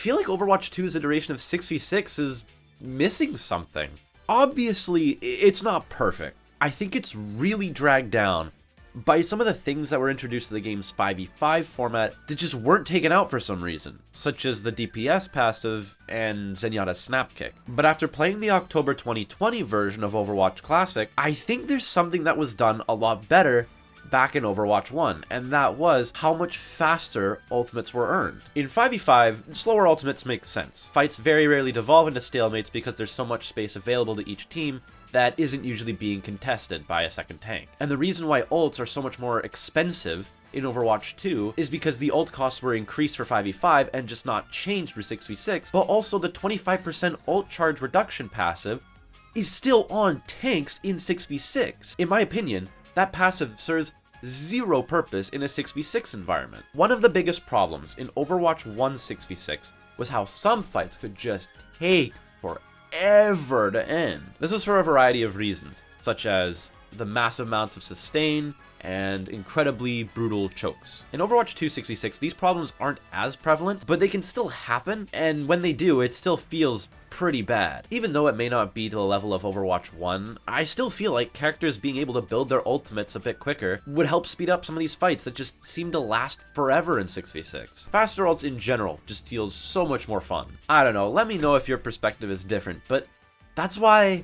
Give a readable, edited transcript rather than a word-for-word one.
feel like Overwatch 2's iteration of 6v6 is missing something. Obviously, it's not perfect. I think it's really dragged down by some of the things that were introduced to the game's 5v5 format that just weren't taken out for some reason, such as the DPS passive and Zenyatta's snap kick. But after playing the October 2020 version of Overwatch Classic, I think there's something that was done a lot better back in Overwatch 1, and that was how much faster ultimates were earned. In 5v5, slower ultimates make sense. Fights very rarely devolve into stalemates because there's so much space available to each team that isn't usually being contested by a second tank. And the reason why ults are so much more expensive in Overwatch 2 is because the ult costs were increased for 5v5 and just not changed for 6v6, but also the 25% ult charge reduction passive is still on tanks in 6v6. In my opinion, that passive serves zero purpose in a 6v6 environment. One of the biggest problems in Overwatch 1 6v6 was how some fights could just take forever to end. This was for a variety of reasons, such as the massive amounts of sustain and incredibly brutal chokes. In Overwatch 2 6v6, these problems aren't as prevalent, but they can still happen, and when they do, it still feels pretty bad. Even though it may not be to the level of Overwatch 1, I still feel like characters being able to build their ultimates a bit quicker would help speed up some of these fights that just seem to last forever in 6v6. Faster ults in general just feels so much more fun. I don't know, let me know if your perspective is different, but that's why